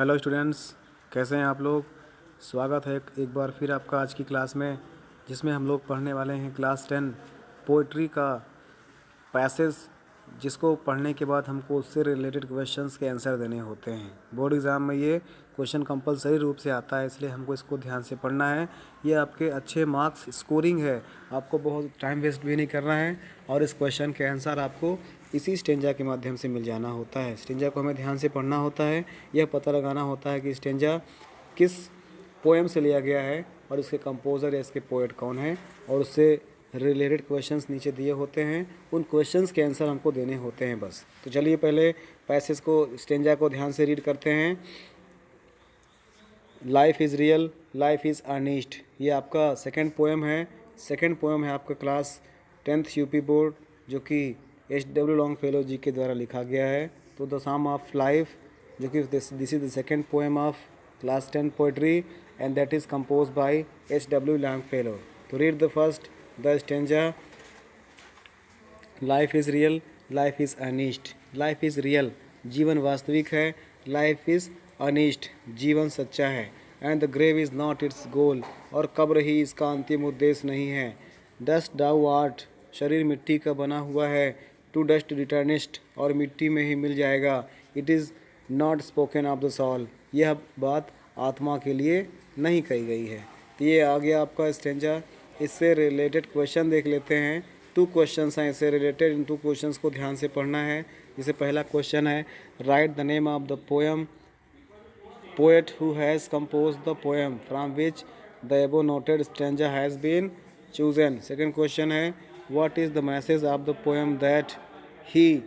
Hello students, कैसे हैं आप लोग। स्वागत है एक बार फिर आपका आज की क्लास में, जिसमें हम लोग पढ़ने वाले हैं क्लास 10 पोइट्री का पैसेज, जिसको पढ़ने के बाद हमको उससे रिलेटेड क्वेश्चंस के आंसर देने होते हैं। बोर्ड एग्ज़ाम में ये क्वेश्चन कंपलसरी रूप से आता है, इसलिए हमको इसको ध्यान से पढ़ना है। ये आपके अच्छे मार्क्स स्कोरिंग है, आपको बहुत टाइम वेस्ट भी नहीं करना है। और इस क्वेश्चन के आंसर आपको इसी स्टेंजा के माध्यम से मिल जाना होता है। स्टेंजा को हमें ध्यान से पढ़ना होता है, यह पता लगाना होता है कि स्टेंजा किस पोएम से लिया गया है और इसके कंपोज़र या इसके पोएट कौन है, और उससे रिलेटेड क्वेश्चंस नीचे दिए होते हैं। उन क्वेश्चंस के आंसर हमको देने होते हैं बस। तो चलिए पहले पैसेज को, स्टेंजा को ध्यान से रीड करते हैं। Life is real, life is earnest, ये आपका सेकंड पोएम है आपका क्लास 10th यूपी बोर्ड, जो कि HW लॉन्गफेलो जी के द्वारा लिखा गया है। तो द सम ऑफ लाइफ, जो कि this is the second poem of class 10 poetry and that is compose by HW Longfellow. तो read the first the stanza. Life is real, life is earnest. Life is real, जीवन वास्तविक है। Life is earnest, जीवन सच्चा है। And the grave is not its goal, और कब्र ही इसका अंतिम उद्देश्य नहीं है। डस्ट दाउ आर्ट, शरीर मिट्टी का बना हुआ है। टू डस्ट रिटर्निस्ट, और मिट्टी में ही मिल जाएगा। It is not spoken of the soul, यह बात आत्मा के लिए नहीं कही गई है। तो ये आ गया आपका स्टेंजा। इससे रिलेटेड क्वेश्चन देख लेते हैं। 2 क्वेश्चंस हैं इससे रिलेटेड, इन 2 क्वेश्चंस को ध्यान से पढ़ना है। जैसे पहला क्वेश्चन है, write the name of the poem, poet who has compose the poem from which the above noted stanza has been chosen. Second question है, what is the message of the poem that he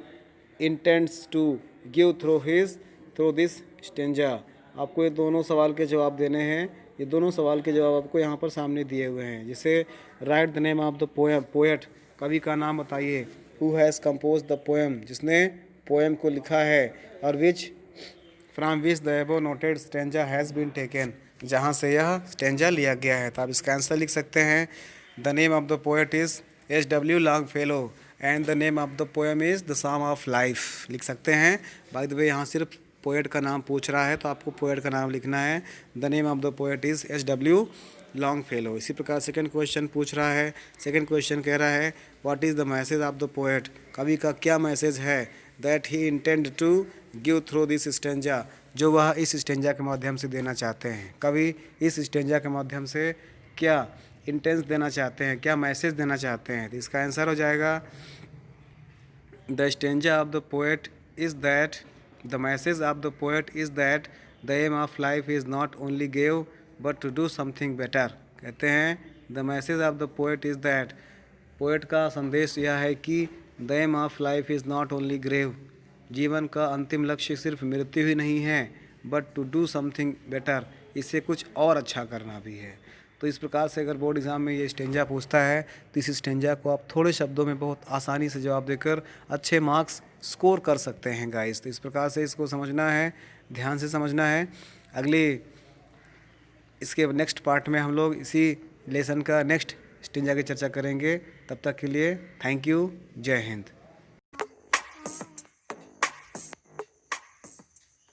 intends to give through this stanza. आपको ये दोनों सवाल के जवाब देने हैं। ये दोनों सवाल के जवाब आपको यहाँ पर सामने दिए हुए हैं। जैसे write the name of the poem, poet, कवि का नाम बताइए। Who has compose the poem, जिसने पोएम को लिखा है। और which, from which the above noted stanza has been taken, जहाँ से यह स्टेंजा लिया गया है। तो आप इसका आंसर लिख सकते हैं। The name of the poet is HW Longfellow and the name of the poem is the psalm of life, लिख सकते हैं। बाय द वे, यहाँ सिर्फ पोएट का नाम पूछ रहा है, तो आपको पोएट का नाम लिखना है। The name of the poet is HW Longfellow. इसी प्रकार सेकंड क्वेश्चन पूछ रहा है। सेकंड क्वेश्चन कह रहा है, what is the message of the poet, कवि का क्या मैसेज है। That he intend to give through this stanza, जो वह इस स्टेंजा के माध्यम से देना चाहते हैं। कवि इस स्टेंजा के माध्यम से क्या इंटेंस देना चाहते हैं, क्या मैसेज देना चाहते हैं। तो इसका आंसर हो जाएगा, the stanza of the poet is that, the message of the poet is that the aim of life is not only give but to do something better. कहते हैं the message of the poet is that, poet का संदेश यह है कि the aim of life is not only grave, जीवन का अंतिम लक्ष्य सिर्फ मृत्यु ही नहीं है, but to do something better, इससे कुछ और अच्छा करना भी है। तो इस प्रकार से अगर बोर्ड एग्ज़ाम में ये स्टेंजा पूछता है, तो इस स्टेंजा को आप थोड़े शब्दों में बहुत आसानी से जवाब देकर अच्छे मार्क्स स्कोर कर सकते हैं गाइस। तो इस प्रकार से इसको समझना है, ध्यान से समझना है। अगली इसके नेक्स्ट पार्ट में हम लोग इसी लेसन का नेक्स्ट स्टेंजा की चर्चा करेंगे। तब तक के लिए थैंक यू, जय हिंद।